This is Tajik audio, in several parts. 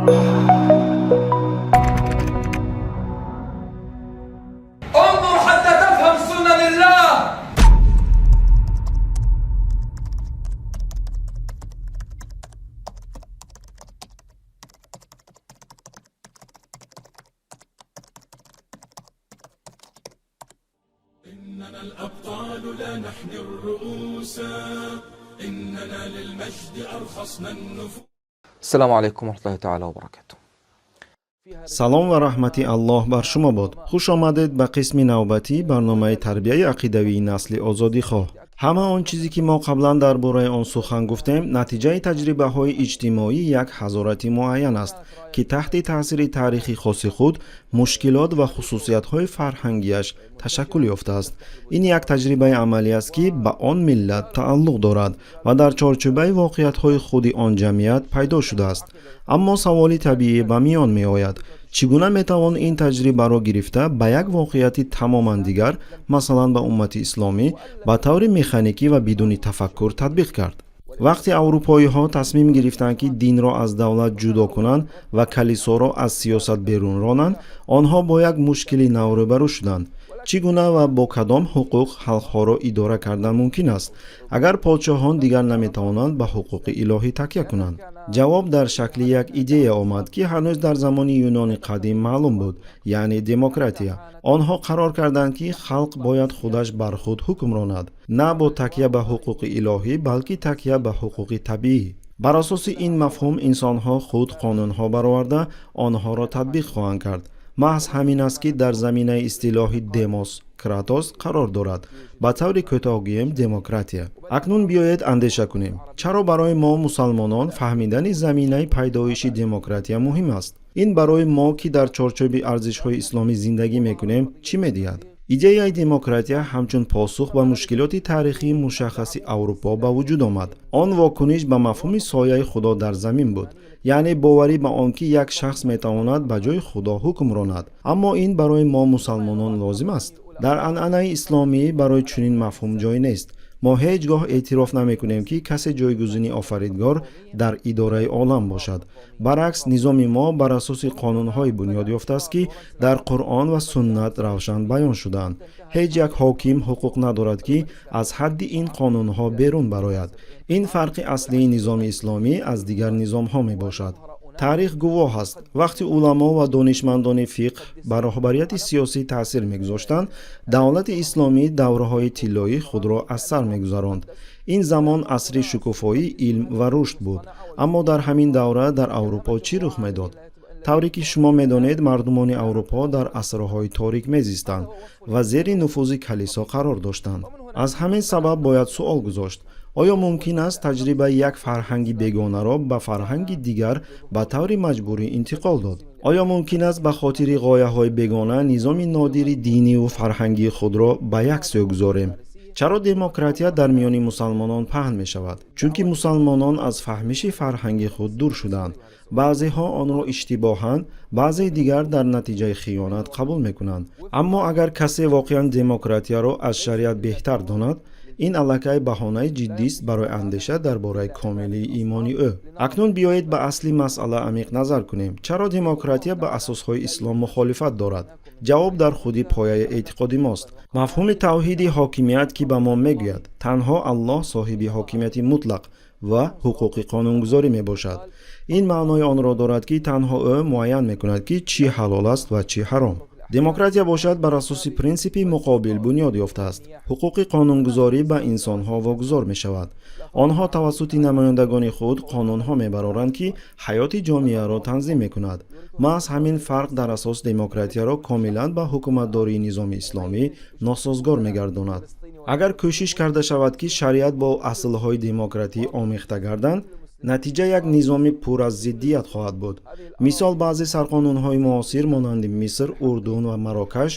انظر حتى تفهم سنن الله. إننا الأبطال لا نحن الرؤوس، إننا للمجد أرخصنا النفوس. السلام عليكم ورحمة الله تعالى وبركاته. салом ва раҳмати аллоҳ бар шумо бод. хуш омадед ба қисми навбатӣ барномаи тарбияи ақидавии насли озодихоҳ. ҳама он чизе ки мо қаблан дар бораи он сухан гуфтем натиҷаи таҷрибаҳои иҷтимоӣ як ҳазорати муайян аст ки таҳти таъсири таърихи хоси худ мушкилот ва хусусиятҳои фарҳангияш ташаккул ёфтааст. ин як таҷрибаи амалӣ аст ки ба он миллат тааллуқ дорад ва дар чорчӯбаи воқеиятҳои худи он ҷамъият пайдо шудааст. аммо саволи табиӣ ба миён меояд: чӣ гуна метавон ин таҷрибаро гирифта ба як воқеияти тамоман дигар, масалан ба уммати исломӣ, ба таври механикӣ ва бидуни тафаккур татбиқ кард? вақте аврупоиҳо тасмим гирифтанд ки динро аз давлат ҷудо кунанд ва калисоро аз сиёсат берун ронанд, онҳо бо як мушкили нав рӯбарӯ шуданд. чӣ гуна ва бо кадом ҳуқуқ халқҳоро идора кардан мумкин аст, агар подшоҳон дигар наметавонанд ба ҳуқуқи илоҳӣ такя кунанд? ҷавоб дар шакли як идея омад ки ҳанӯз дар замони юнони қадим маълум буд, яъне демократия. онҳо қарор карданд ки халқ бояд худаш бар худ ҳукм ронад, на бо такя ба ҳуқуқи илоҳӣ, балки такя ба ҳуқуқи табиӣ. бар асоси ин мафҳум инсонҳо худ қонунҳо бароварда онҳоро татбиқ хоҳанд кард. маҳз ҳамин аст ки дар заминаи истилоҳи демос кратос қарор дорад, ба таври кӯтоҳ гӯем демократия. акнун биёед андеша кунем, чаро барои мо мусалмонон фаҳмидани заминаи пайдоиши демократия муҳим аст? ин барои мо ки дар чорчӯби арзишҳои исломӣ зиндагӣ мекунем чӣ медиҳад? идеяи демократия ҳамчун посух ба мушкилоти таърихии мушаххаси аврупо ба вуҷуд омад. он вокуниш ба мафҳуми сояи худо дар замин буд, яъне боварӣ ба он ки як шахс метавонад ба ҷои худо ҳукм ронад. аммо ин барои мо мусалмонон лозим аст? дар анъанаи исломӣ барои чунин мафҳум ҷой нест. мо ҳеҷ гоҳ эътироф намекунем ки касе ҷойгузини офаридгор дар идораи олам бошад. баръакс, низоми мо бар асоси қонунҳои бунёд ёфтааст ки дар қуръон ва суннат равшан баён шудаанд. ҳеҷ як ҳоким ҳуқуқ надорад ки аз ҳадди ин қонунҳо берун барояд. ин фарқи аслии низоми исломӣ аз дигар низомҳо мебошад. таърих гувоҳ аст, вақте уламо ва донишмандони фиқҳ ба роҳбарияти сиёсӣ таъсир мегузоштанд, давлати исломӣ давраҳои тиллои худро аз сар мегузаронд. ин замон асри шукуфоӣ, илм ва рушд буд. аммо дар ҳамин давра дар аврупо чӣ рух медод? тавре ки шумо медонед, мардумони аврупо дар асрҳои торик мезистанд ва зери нуфузи калисо қарор доштанд. аз ҳамин сабаб бояд суол гузошт: оё мумкин аст таҷрибаи як фарҳанги бегонаро ба фарҳанги дигар ба таври маҷбурӣ интиқол дод? оё мумкин аст ба хотири ғояҳои бегона низоми нодири диниву фарҳангии худро ба як сӯ гузорем? чаро демократия дар миёни мусалмонон паҳн мешавад? чунки мусалмонон аз фаҳмиши фарҳанги худ дур шуданд. баъзеҳо онро иштибоҳан, баъзеи дигар дар натиҷаи хиёнат қабул мекунанд. аммо агар касе воқеан демократияро аз шариат беҳтар донад, ин аллакай баҳонаи ҷиддист барои андеша дар бораи комилии имони ӯ. акнун биёед ба асли масъала амиқ назар кунем. чаро демократия ба асосҳои ислом мухолифат дорад? ҷавоб дар худи пояи эътиқоди мост. мафҳуми тавҳиди ҳокимият ки ба мо мегӯяд танҳо Аллоҳ соҳиби ҳокимияти мутлақ ва ҳуқуқи қонунгузорӣ мебошад. ин маънои онро дорад ки танҳо ӯ муайян мекунад ки чӣ ҳалол аст ва чӣ ҳаром. демократия бошад бар асоси принсипи муқобил бунёд ёфтааст. ҳуқуқи қонунгузорӣ ба инсонҳо вогузор мешавад. онҳо тавассути намояндагони худ қонунҳо мебароранд ки ҳаёти ҷомеаро танзим мекунад. маҳз ҳамин фарқ дар асос демократияро комилан ба ҳукуматдории низоми исломӣ носозгор мегардонад. агар кӯшиш карда шавад ки шариат бо аслҳои демократӣ омехта гарданд, натиҷа як низоми пур аз зиддият хоҳад буд. мисол, баъзе сарқонунҳои муосир монанди Миср, Урдун ва Марокаш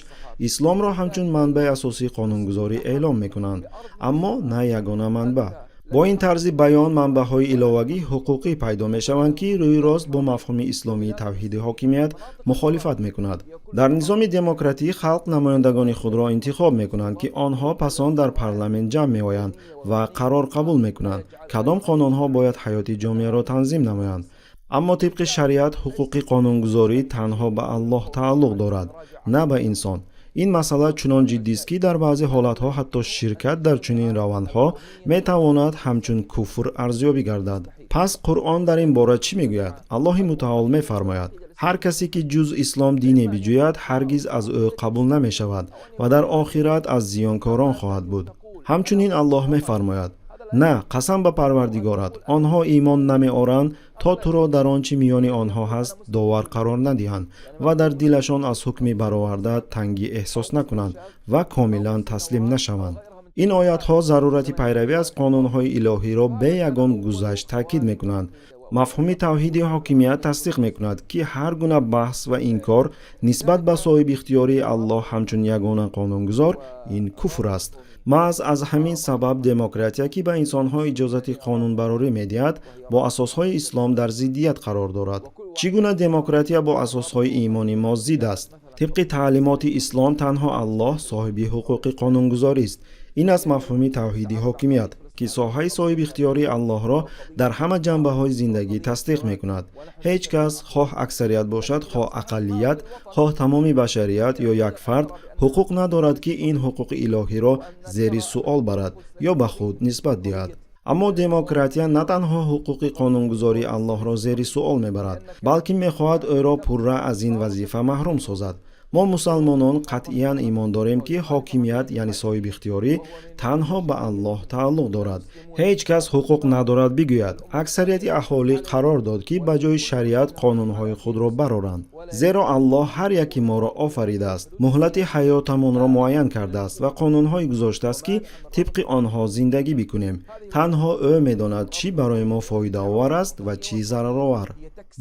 исломро ҳамчун манбаи асосии қонунгузорӣ эълон мекунанд, аммо на ягона манбаъ. бо ин тарзи баён манбаъҳои иловагӣ ҳуқуқӣ пайдо мешаванд ки рӯйрост бо мафҳуми исломии тавҳиди ҳокимият мухолифат мекунад. дар низоми демократӣ халқ намояндагони худро интихоб мекунанд ки онҳо пасон дар парламент ҷамъ меоянд ва қарор қабул мекунанд кадом қонунҳо бояд ҳаёти ҷомеаро танзим намоянд. اما طبق شریعت حقوق قانونگذاری تنها به الله تعلق دارد، نه به انسان. این مسئله چنان جدی است که در بعضی حالتها حتی شرکت در چنین روندها میتواند همچون کفر ارزیابی گردد. پس قرآن در این باره چی میگوید؟ الله متعال میفرماید: هر کسی که جز اسلام دینی بجوید هرگز از او قبول نمی شود و در آخرت از زیانکاران خواهد بود. همچنین الله میفرماید: نه، قسم به پروردگارت، آنها ایمان نمی آورند تا تو را در آنچه میان آنها هست داور قرار ندهند و در دلشان از حکم برآورده تنگی احساس نکنند و کاملا تسلیم نشوند. این آیات ها ضرورت پیروی از قانون های الهی را به یگان گذشت تاکید میکنند. مفهوم توحید حاکمیت تصدیق میکند که هر گونه بحث و انکار نسبت به صاحب اختیاری الله همچون یگانه قانونگذار این کفر است. محض از همین سبب دموکراسی که به انسان‌ها اجازه قانون براری می‌دهد با اساس‌های اسلام در ضدیت قرار دارد. چگونه دموکراسی با اساس‌های ایمانی ما ضد است؟ طبق تعلیمات اسلام تنها الله صاحب حقوق قانونگذاری است. این از مفهوم توحید حاکمیت که ساحه صاحب اختیاری الله را در همه جنبه‌های زندگی تصدیق می‌کند. هیچ کس، خواه اکثریت باشد، خواه اقلیت، خواه تمام بشریت یا یک فرد، حقوق ندارد که این حقوق الهی را زیر سؤال برد یا به خود نسبت دهد. اما دموکراسی نه تنها حقوق قانونگذاری الله را زیر سؤال میبرد، بلکه میخواهد او را پرره از این وظیفه محروم سازد. ما مسلمانان قطعاً ایمان داریم که حاکمیت یعنی صاحب اختیاری تنها به الله تعلق دارد. هیچ کس حقوق ندارد بگوید اکثریت اهالی قرار داد که به جای شریعت قانونهای خود را برآورند. زیرا الله هر یکی ما را آفریده است، مهلت حیاتمان را معین کرده است و قانونهای گذاشته است که طبق آنها زندگی بکنیم. تنها او میداند چی برای ما فایده آور است و چی ضرر آور.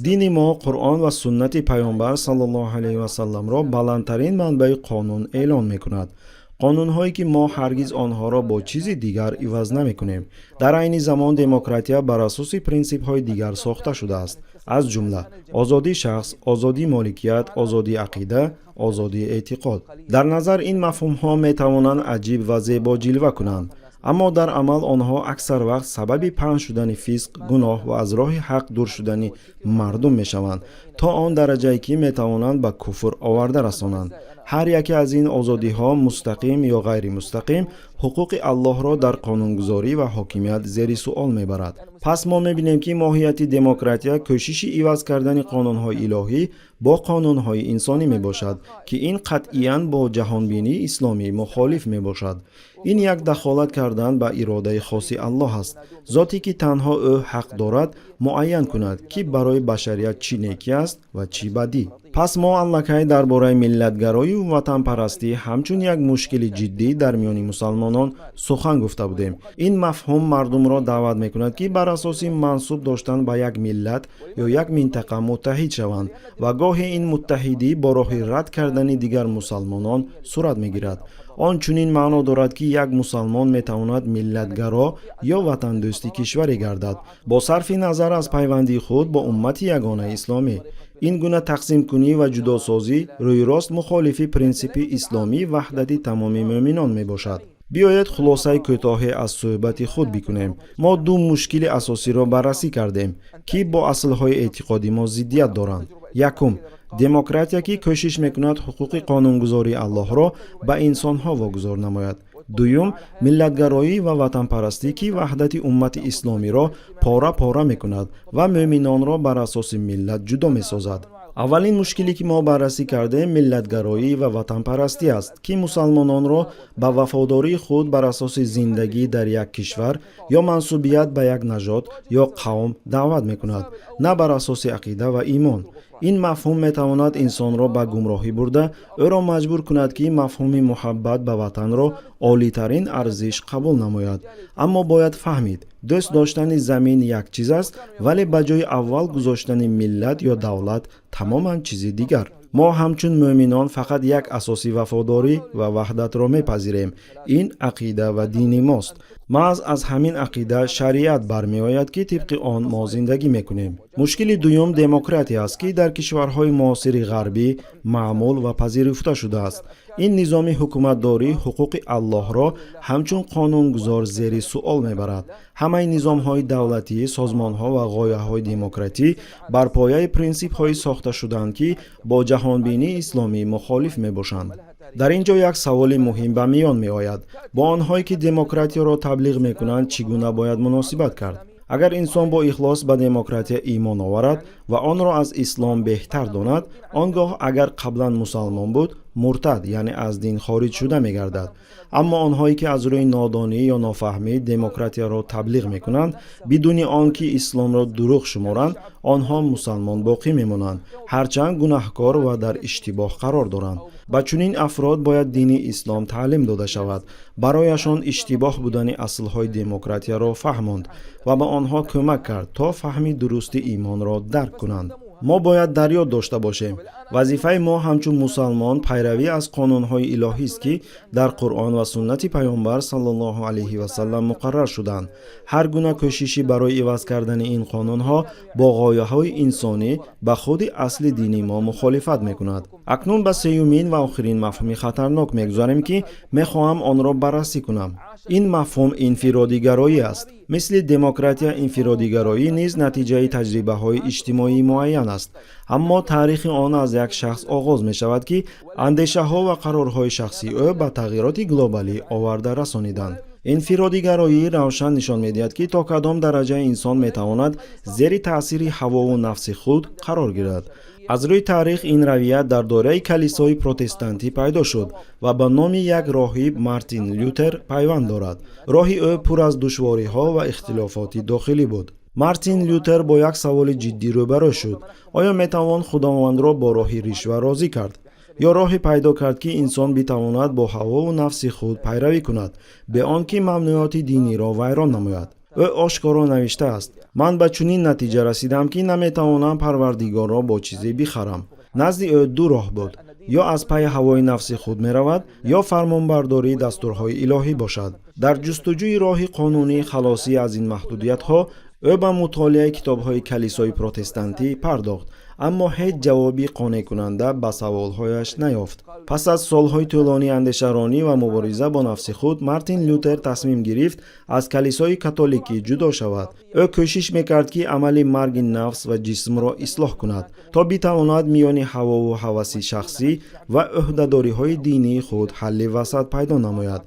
دین ما قرآن و سنت پیامبر صلی الله علیه و سلم را بلندترین منبع قانون اعلان میکند. قانون‌هایی که ما هرگز آنها را با چیز دیگر عوض نمی‌کنیم. در عین زمان دموکراسی بر اساس پرینسیپ‌های دیگر ساخته شده است، از جمله آزادی شخص، آزادی مالکیت، آزادی عقیده، آزادی اعتقاد. در نظر این مفهوم‌ها می‌توانند عجیب و زیبا جلوه کنند، اما در عمل آنها اکثر وقت سبب پنهان شدن فسق، گناه و از راه حق دور شدن مردم می‌شوند تا آن درجه‌ای که می‌توانند به کفر آورده رسانند. هر یکی از این آزادی ها مستقیم یا غیر مستقیم حقوق الله را در قانونگذاری و حاکمیت زیر سؤال میبرد. پس ما میبینیم که ماهیت دموکراسی کوشش عوض کردن قانونهای الهی با قانونهای انسانی میباشد که این قطعاً با جهانبینی اسلامی مخالف میباشد. این یک دخالت کردن به اراده خاص الله است. ذاتی که تنها او حق دارد معین کند که برای بشریت چی نیکی است و چی بدی. پس ما اندکی درباره ملتگرایی و وطن پرستی همچون یک مشکل جدی در میان مسلمانان سخن گفته بودیم. این مفهوم مردم را دعوت میکند که بر اساس منسوب داشتن به یک ملت یا یک منطقه متحد شوند و گاهی این متحدی با راه رد کردن دیگر مسلمانان صورت میگیرد. آن چنین معنا دارد که یک مسلمان میتواند ملتگرا یا وطن دوستی کشوری گردد با صرف نظر از پیوندی خود با امت یگانه اسلامی. این گونه تقسیم کنی و جداسازی روی راست مخالف پرینسیپ اسلامی وحدت تمام مؤمنان می باشد. بیایید خلاصه کوتاهی از صحبت خود بکنیم. ما دو مشکل اساسی را بررسی کردیم که با اصلهای اعتقادی ما ضدیت دارند. یکم، دموکراسی که کوشش میکند حقوق قانونگذاری الله را به انسانها واگذار نماید. دوم، ملتگرایی و وطن پرستی که وحدت امت اسلامی را پاره پاره میکند و مؤمنان را بر اساس ملت جدا میسازد. اولین مشکلی که ما بررسی کرده ملتگرایی و وطن پرستی است که مسلمانان را به وفاداری خود بر اساس زندگی در یک کشور یا منسوبیت به یک نژاد یا قوم دعوت میکند، نه بر اساس عقیده و ایمان. این مفهوم میتواند انسان را به گمراهی برده او را مجبور کند که مفهوم محبت به وطن را عالی ترین ارزش قبول نماید. اما باید فهمید دوست داشتن زمین یک چیز است ولی به جای اول گذاشتن ملت یا دولت تماما چیز دیگر. ما همچون مؤمنان فقط یک اساسی وفاداری و وحدت را میپذیریم. این عقیده و دین ماست. محض از همین عقیده شریعت برمی آید که طبق آن ما زندگی میکنیم. مشکل دوم دموکراسی است که در کشورهای معاصر غربی معمول و پذیرفته شده است. این نظام حکومتداری حقوق الله را همچون قانونگذار زیر سؤال میبرد. همه نظام‌های دولتی، سازمان‌ها و غایه‌های دموکراتی بر پایه پرینسیپ‌های ساخته شدند که با جهانبینی اسلامی مخالف میباشند. در اینجا یک سوال مهم به میان می آید. با آنهایی که دموکراسی را تبلیغ میکنند چگونه باید مناسبت کرد؟ اگر انسان با اخلاص به دموکراسی ایمان آورد و آن را از اسلام بهتر داند، آنگاه اگر قبلا مسلمان بود مرتد یعنی از دین خارج شده می گردد. اما آنهایی که از روی نادانی یا نافهمی دموکراسی را تبلیغ میکنند بدون آنکه اسلام را دروغ شمارند، آنها مسلمان باقی میمانند، هرچند گناهکار و در اشتباه قرار دارند. با چنین افراد باید دین اسلام تعلیم داده شود، برایشان اشتباه بودن اصلهای دموکراسی را فهماند و به آنها کمک کرد تا فهم درست ایمان را درک کنند. ما باید در یاد داشته باشیم وظیفه ما همچون مسلمان پیروی از قانون‌های الهی است که در قرآن و سنت پیامبر صلی الله علیه و سلم مقرر شدند. هر گونه کوششی برای عوض کردن این قانون‌ها با غایه‌های انسانی به خود اصل دینی ما مخالفت می‌کند. اکنون به سومین و آخرین مفهوم خطرناک می‌گذاریم که می‌خواهم آن را بررسی کنم. این مفهوم انفرادی‌گرایی است. مثل دموکراسی انفرادی‌گرایی نیز نتیجه تجربه‌های اجتماعی معین است، اما تاریخ آن از یک شخص آغاز می شود که اندیشه‌ها و قرارهای شخصی او به تغییرات گلوبالی آورده رسانیدند. انفرادی‌گرایی روشن نشان می‌دهد که تا کدام درجه انسان می‌تواند زیر تأثیر هوا و نفس خود قرار گیرد. از روی تاریخ این رویه در دوره کلیسای پروتستانتی پیدا شد و به نام یک راهب مارتین لوتر پیوند دارد. راه او پر از دشواری‌ها و اختلافات داخلی بود. مارتین لوتر با یک سوال جدی روبرو شد: آیا میتوان خداوند را با راه رشوه راضی کرد؟ یا راه پیدا کرد که انسان بتواند با هوا و نفس خود پیروی کند به آنکه ممنوعات دینی را ویران نماید؟ او آشکارا نوشته است: من به چنین نتیجه رسیدم که نمیتوانم پروردگار را با چیزی بخرم. نزد او دو راه بود: یا از پی هوای نفس خود می رود یا فرمانبرداری دستورهای الهی باشد. در جستجوی راه قانونی خلاصی از این محدودیت ها او به مطالعه کتاب‌های کلیسای پروتستانتی پرداخت، اما هیچ جوابی قانع کننده به سوال‌هایش نیافت. پس از سال‌های طولانی اندیشه‌رانی و مبارزه با نفس خود، مارتین لوتر تصمیم گرفت از کلیسای کاتولیکی جدا شود. او کوشش می‌کرد که عمل مرگ نفس و جسم را اصلاح کند تا بتواند میان هوا و هوس شخصی و عهده‌داری‌های دینی خود حل وسط پیدا نماید.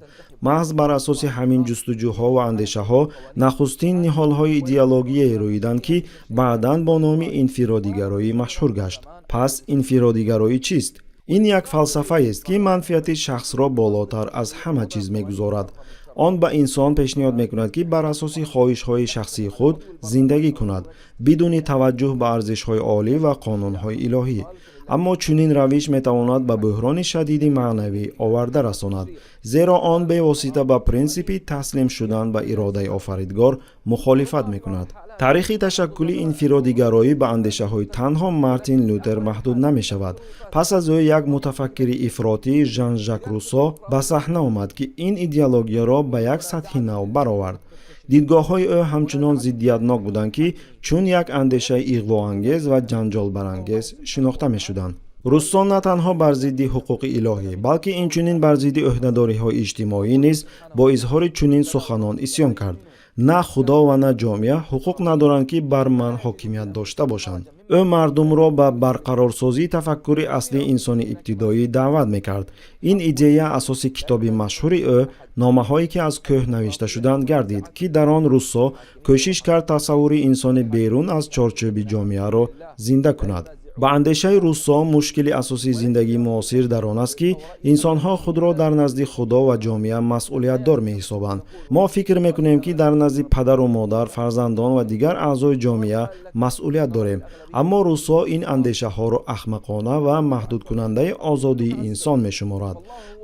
محض بر اساس همین جستجوها و اندیشه‌ها نخستین نهال‌های ایدئولوژی رویدند که بعداً با نام انفرادی‌گرایی مشهور گشت. پس انفرادی‌گرایی چیست؟ این یک فلسفه است که منفعت شخص را بالاتر از همه چیز می‌گذارد. آن به انسان پیشنهاد می‌کند که بر اساس خواهش‌های شخصی خود زندگی کند بدون توجه به ارزش‌های عالی و قانون‌های الهی. اما چنین روش میتواند به بحران شدید معنوی آورده رساند، زیرا آن به واسطه به پرینسیپ تسلیم شدن به اراده آفریدگار مخالفت میکند. تاریخ تشکل انفرادی‌گرایی به اندیشه‌های تنها مارتین لوتر محدود نمی شود. پس از او یک متفکر افراطی ژان ژاک روسو به صحنه آمد که این ایدئولوژی را به یک سطح نو برآورد. دیدگاه‌های او همچنان ضدیت‌ناک بودند که چون یک اندیشه اغواانگیز و جنجال برانگیز شناخته می‌شدند. روسو نه تنها بر ضد حقوق الهی بلکه اینچنین بر ضد عهده‌داری‌های اجتماعی نیز با اظهار چنین سخنان اسیان کرد: نه خدا و نه جامعه حقوق ندارند که بر من حاکمیت داشته باشند. او مردم را به برقرارسازی تفکر اصلی انسانی ابتدایی دعوت میکرد. این ایده اساس کتاب مشهور او نامه‌هایی که از کوه نوشته شدند گردید که در آن روسو کوشش کرد تصور انسان بیرون از چارچوب جامعه را زنده کند. با اندیشه روسو مشکل اساسی زندگی معاصر در آن است که انسان‌ها خود را در نزد خدا و جامعه مسئولیت دار می‌حسابند. ما فکر می‌کنیم که در نزد پدر و مادر، فرزندان و دیگر اعضای جامعه مسئولیت داریم، اما روسو این اندیشه‌ها را احمقانه و محدود کننده آزادی انسان می‌شمارد.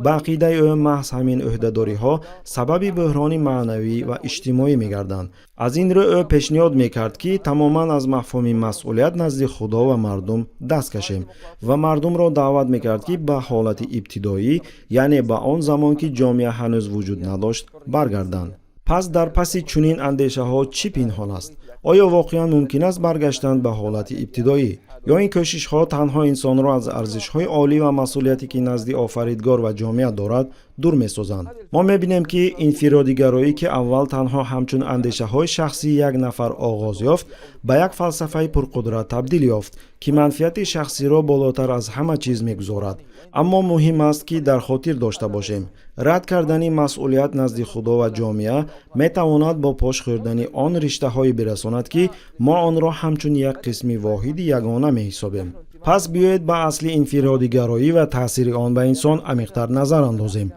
با عقیده او محض همین عهده‌داری‌ها سبب بحران معنوی و اجتماعی می‌گردند. аз ин рӯ ӯ пешниҳод мекард ки тамоман аз мафҳуми масъулият назди худо ва мардум даст кашем ва мардумро даъват мекард ки ба ҳолати ибтидоӣ, яъне ба он замон ки ҷомеа ҳанӯз вуҷуд надошт, баргарданд. пас дар паси чунин андешаҳо чӣ пинҳон аст? оё воқеан мумкин аст баргаштан ба ҳолати ибтидоӣ? ё ин кӯшишҳо танҳо инсонро аз арзишҳои олӣ ва масъулияте ки назди офаридгор ва ҷомеа дорад дур месозанд? мо мебинем ки инфиродигароӣ ки аввал танҳо ҳамчун андешаҳои шахсии як нафар оғоз ёфт, ба як фалсафаи пурқудрат табдил ёфт ки манфиати шахсиро болотар аз ҳама чиз мегузорад. аммо муҳим аст ки дар хотир дошта бошем, рад кардани масъулият назди худо ва ҷомеа метавонад бо пош хӯрдани он риштаҳое бирасонад ки мо онро ҳамчун як қисми воҳиди ягона меҳисобем. пас биёед ба асли инфиродигароӣ ва таъсири он ба инсон амиқтар назар андозем.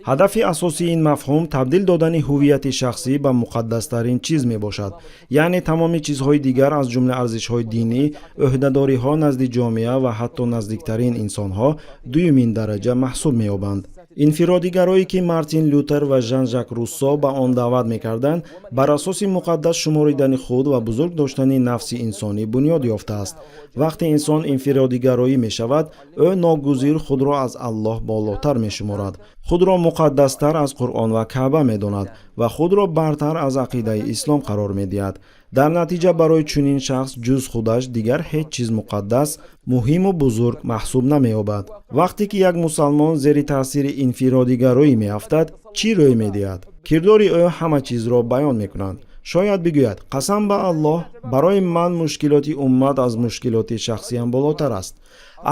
ҳадафи асосии ин мафҳум табдил додани ҳуввияти шахсӣ ба муқаддастарин чиз мебошад, яъне тамоми чизҳои дигар аз ҷумла арзишҳои динӣ, ӯҳдадориҳо назди ҷомеа ва ҳатто наздиктарин инсонҳо дуюмин дараҷа маҳсуб меёбанд. инфиродигароӣ ки Мартин Лютер ва Жан-Жак Руссо ба он даъват мекарданд, бар асоси муқаддас шуморидани худ ва бузург доштани нафси инсонӣ бунёд ёфтааст. вақте инсон инфиродигароӣ мешавад, ӯ ногузир худро аз Аллоҳ болотар мешуморад, худро муқаддастар аз Қуръон ва Каъба медонад ва худро бартар аз ақидаи ислом қарор медиҳад. дар натиҷа барои чунин шахс ҷуз худаш дигар ҳеҷ чиз муқаддас, муҳиму бузург маҳсуб намеёбад. вақте ки як мусалмон зери таъсири инфиродигароӣ меафтад, чӣ рӯй медиҳад? кирдори ӯ ҳама чизро баён мекунад. шояд бигӯяд: қасам ба Аллоҳ, барои ман мушкилоти уммат аз мушкилоти шахсиям болотар аст.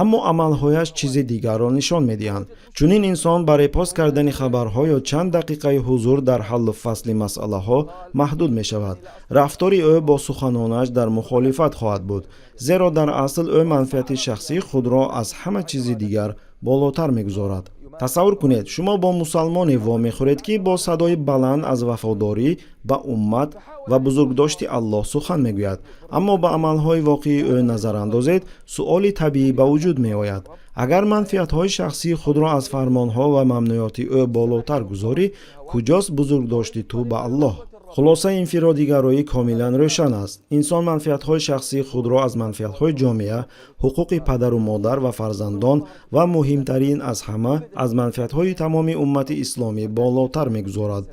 аммо амалҳояш чизи дигарро нишон медиҳанд. чунин инсон барои пост кардани хабарҳо ё чанд дақиқаи ҳузур дар ҳаллу фасли масъалаҳо маҳдуд мешавад. рафтори ӯ бо суханонаш дар мухолифат хоҳад буд, зеро дар асл ӯ манфиати шахсии худро аз ҳама чизи дигар болотар мегузорад. тасаввур кунед, шумо бо мусалмоне вомехӯред ки бо садои баланд аз вафодорӣ ба уммат ва бузургдошти Аллоҳ сухан мегӯяд, аммо ба амалҳои воқеии ӯ назар андозед, суоли табиӣ ба вуҷуд меояд. агар манфиатҳои шахсии худро аз фармонҳо ва мамнуиёти ӯ болотар гузорӣ, куҷост бузургдошти ту ба Аллоҳ? хулоса инфиродигароӣ комилан рӯшан аст. инсон манфиатҳои шахсии худро аз манфиатҳои ҷомеа, ҳуқуқи падару модар ва фарзандон ва муҳимтарин аз ҳама, аз манфиатҳои тамоми уммати исломӣ болотар мегузорад.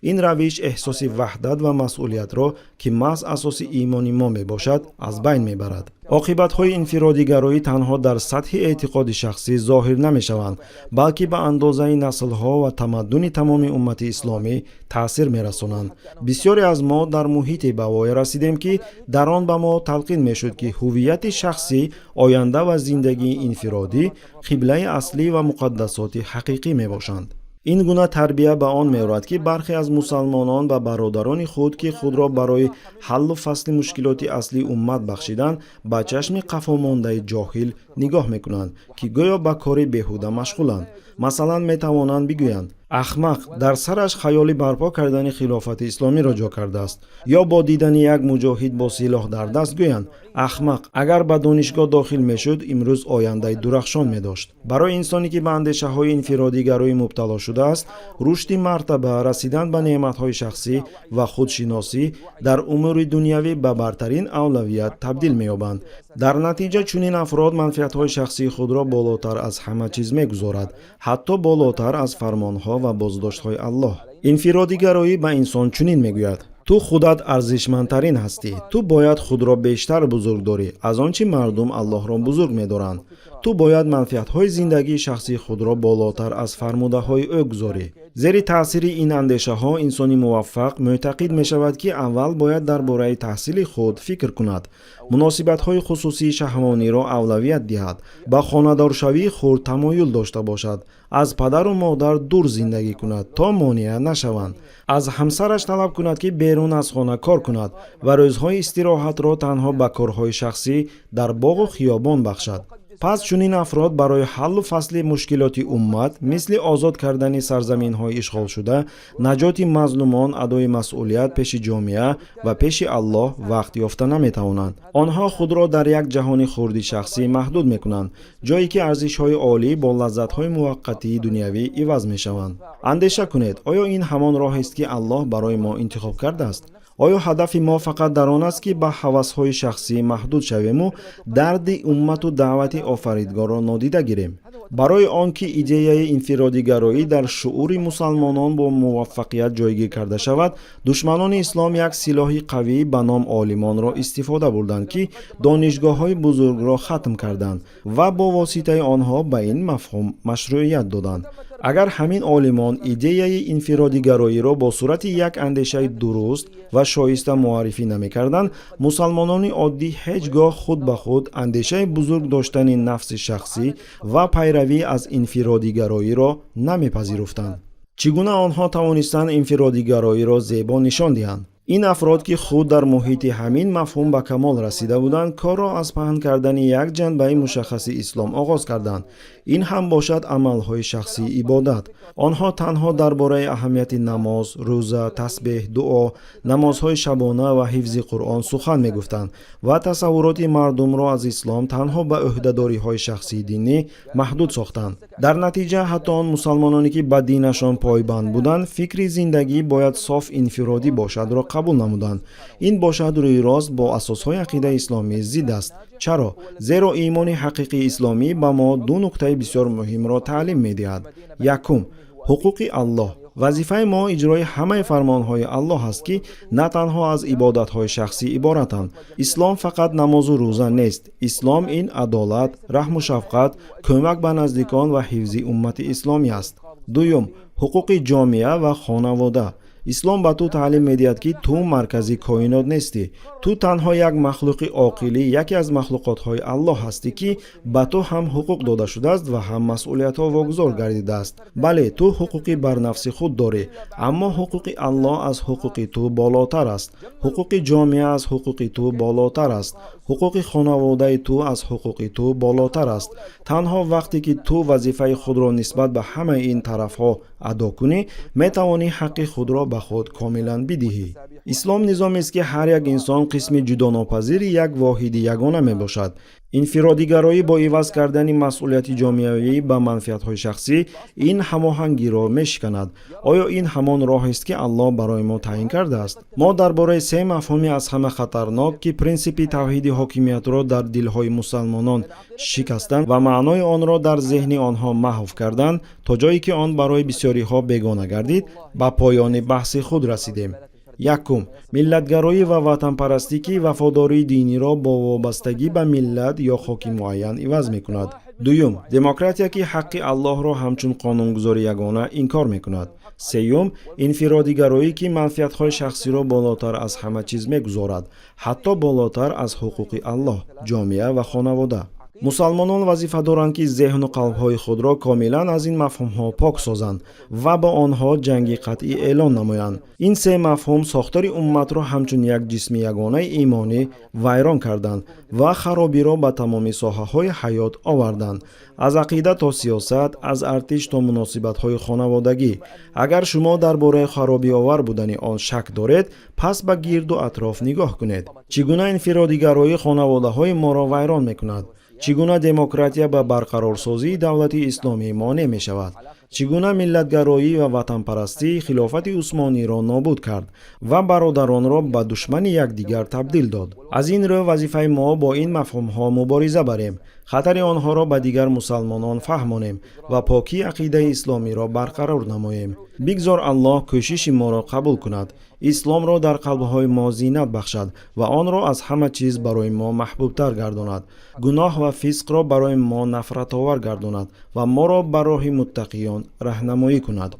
ин равиш эҳсоси ваҳдат ва масъулиятро, ки маҳз асоси имони мо мебошад, аз байн мебарад. оқибатҳои инфиродигароӣ танҳо дар сатҳи эътиқоди шахсӣ зоҳир намешаванд, балки ба андозаи наслҳо ва тамаддуни тамоми уммати исломӣ таъсир мерасонанд. бисёре аз мо дар муҳите ба воя расидем ки дар он ба мо талқин мешуд ки ҳуввияти шахсӣ, оянда ва зиндагии инфиродӣ қиблаи аслӣ ва муқаддасоти ҳақиқӣ мебошанд. ин гуна тарбия ба он меорад ки бархе аз мусалмонон ба бародарони худ ки худро барои ҳаллу фасли мушкилоти аслии уммат бахшиданд, ба чашми қафомондаи ҷоҳил нигоҳ мекунанд, ки гӯё ба кори беҳуда машғуланд. масалан, метавонанд бигӯянд: ахмақ дар сараш хаёли барпо кардани хилофати исломиро ҷо кардааст, ё бо дидани як муҷоҳид бо силоҳ дар даст гӯянд: ахмақ агар ба донишгоҳ дохил мешуд, имрӯз ояндаи дурахшон медошт. барои инсоне ки ба андешаҳои инфиродигароӣ мубтало шудааст, рушди мартаба, расидан ба неъматҳои шахсӣ ва худшиносӣ дар умури дунявӣ ба бартарин авлавият табдил меёбанд. дар натиҷа чунин афрод манфиатҳои шахсии худро болотар аз ҳама чиз мегузорад, ҳатто болотар аз фармонҳо ва боздоштҳои Аллоҳ. инфиродигароӣ ба инсон чунин мегӯяд: ту худат арзишмандтарин ҳастӣ, ту бояд худро бештар бузург дорӣ аз он чӣ мардум Аллоҳро бузург медоранд. ту бояд манфиатҳои зиндагии шахсии худро болотар аз фармудаҳои ӯ гузорӣ. зери таъсири ин андешаҳо инсони муваффақ мӯътақид мешавад ки аввал бояд дар бораи таҳсили худ фикр кунад, муносибатҳои хусусии шаҳвониро авлавият диҳад, ба хонадоршавии хурд тамоюл дошта бошад, аз падару модар дур зиндагӣ кунад то монеа нашаванд, аз ҳамсараш талаб кунад ки берун аз хона кор кунад ва рӯзҳои истироҳатро танҳо ба корҳои шахсӣ дар боғу хиёбон бахшад. пас чунин афрод барои ҳаллу фасли мушкилоти уммат, мисли озод кардани сарзаминҳои ишғолшуда, наҷоти мазлумон, адои масъулият пеши ҷомеа ва пеши Аллоҳ вақт ёфта наметавонанд. онҳо худро дар як ҷаҳони хурди шахсӣ маҳдуд мекунанд, ҷое ки арзишҳои олӣ бо лаззатҳои муваққатии дунявӣ иваз мешаванд. андеша кунед, оё ин ҳамон роҳест ки Аллоҳ барои мо интихоб кардааст? آیا هدف ما فقط در آن است که به هوس‌های شخصی محدود شویم و درد امت و دعوت آفریدگار را نادیده گیریم؟ برای آنکه ایده انفرادی‌گرایی در شعور مسلمانان با موفقیت جایگیر کرده شود، دشمنان اسلام یک سلاح قوی به نام عالمان را استفاده بردند که دانشگاه‌های بزرگ را ختم کردند و با واسطه آنها به این مفهوم مشروعیت دادند. اگر همین عالمان ایده انفرادی‌گرایی را با صورت یک اندیشه درست و شایسته معرفی نمی‌کردند، مسلمانان عادی هیچگاه خود به خود اندیشه بزرگ داشتن نفس شخصی و پیروی از انفرادی‌گرایی را نمی‌پذیرفتند. چگونه آنها توانستند انفرادی‌گرایی را زیبا نشان دهند؟ این افراد که خود در محیط همین مفهوم به کمال رسیده بودند، کار را از پهن کردن یک جنبه مشخص اسلام آغاز کردند. این هم باشد عملهای شخصی عبادت. آنها تنها درباره اهمیت نماز، روزه، تسبیح، دعا، نمازهای شبانه و حفظ قرآن سخن می‌گفتند و تصورات مردم را از اسلام تنها به عهده‌داری‌های شخصی دینی محدود ساختند. در نتیجه حتی آن مسلمانانی که به دینشان پایبند بودند، فکر زندگی باید صاف انفرادی باشد را قبول نمودند. این باشد روی راست با اساسهای عقیده اسلامی ضد است. چرا؟ زیرا ایمان حقیقی اسلامی به ما دو نکته بسیار مهم را تعلیم می‌دهد. یکم، حقوق الله. وظیفه ما اجرای همه فرمانهای الله است که نه تنها از عبادتهای شخصی عبارتند. اسلام فقط نماز و روزه نیست. اسلام این عدالت، رحم و شفقت، کمک به نزدیکان و حفظ امت اسلامی است. دوم، حقوق جامعه و خانواده. اسلام به تو تعلیم می‌دهد که تو مرکزی کائنات نیستی. تو تنها یک مخلوق عاقلی، یکی از مخلوقات‌های الله هستی که به تو هم حقوق داده شده است و هم مسئولیت‌ها واگذار گردیده است. بله، تو حقوقی بر نفس خود داری، اما حقوق الله از حقوق تو بالاتر است. حقوق جامعه از حقوق تو بالاتر است. حقوق خانواده تو از حقوق تو بالاتر است. تنها وقتی که تو وظیفه خود را نسبت به همه این طرف‌ها ادا کنی، می‌توانی حق خود را به خود کاملا بدهی. اسلام نظامی است که هر یک انسان قسم جداناپذیر یک واحد یگانه می باشد. انفرادی‌گرایی با عوض کردن مسئولیت جامعه‌ای به منفعت‌های شخصی این هماهنگی را می‌شکند. آیا این همان راه است که الله برای ما تعیین کرده است؟ ما درباره سه مفهومی از همه خطرناک که پرینسیپ توحید حاکمیت را در دل‌های مسلمانان شکستند و معنای آن را در ذهن آنها محو کردند تا جایی که آن برای بسیاری‌ها بیگانه گردید، به پایان بحث خود رسیدیم. یکم، ملتگرایی و وطن پرستی که وفاداری دینی را با وابستگی به ملت یا خاک معین عوض می کند. دوم، دموکراتیا که حق الله را همچون قانونگذار یگانه انکار می کند. سوم، انفرادی‌گرایی که منفعت‌های شخصی را بالاتر از همه چیز می گذارد، حتی بالاتر از حقوق الله، جامعه و خانواده. مسلمانان وظیفه دارند که ذهن و قلب‌های خود را کاملا از این مفهوم‌ها پاک سازند و با آنها جنگ قطعی اعلان نمایند. این سه مفهوم ساختار امت را همچون یک جسم یگانه ایمانی ویران کردند و خرابی را به تمام ساحه‌های حیات آوردند، از عقیده تا سیاست، از ارتش تا مناسبت‌های خانوادگی. اگر شما درباره خرابی آور بودن آن شک دارید، پس به گرد و اطراف نگاه کنید. چگونه انفرادی‌گرایی خانواده‌های ما را ویران می‌کند؟ چگونه دموکراتیا به برقرارسازی دولت اسلامی مانع می شود؟ چگونه ملتگرایی و وطن پرستی خلافت عثمانی را نابود کرد و برادران را به دشمن یکدیگر تبدیل داد؟ از این رو وظیفه ما با این مفهوم ها مبارزه بریم، خطر آنها را به دیگر مسلمانان فهمانیم و پاکی عقیده اسلامی را برقرار نماییم. بگذار الله کوشش ما را قبول کند، اسلام را در قلب‌های ما زینت بخشد و آن را از همه چیز برای ما محبوب تر گرداند. گناه و فسق را برای ما نفرت آور گرداند و ما را بر راه متقیان راهنمایی کند.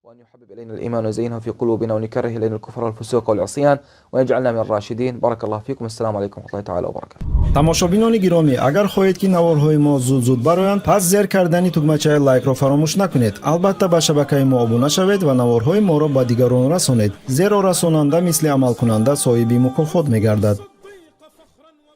وأن يحبب إلينا الإيمان ويزينه في قلوبنا ونكره إلينا الكفر والفسوق والعصيان ويجعلنا من الراشدين. بارك الله فيكم. السلام عليكم ورحمة الله تعالى وبركاته. тамошобинони гиромӣ, агар хоҳед ки наворҳои мо зуд бароянд, пас зер кардани тугмачаи лайкро фаромӯш накунед. Албатта ба шабакаи мо обуна шавед ва наворҳои моро ба дигарон расонед, зеро расонанда мисли амалкунанда соҳиби мукофот мегардад.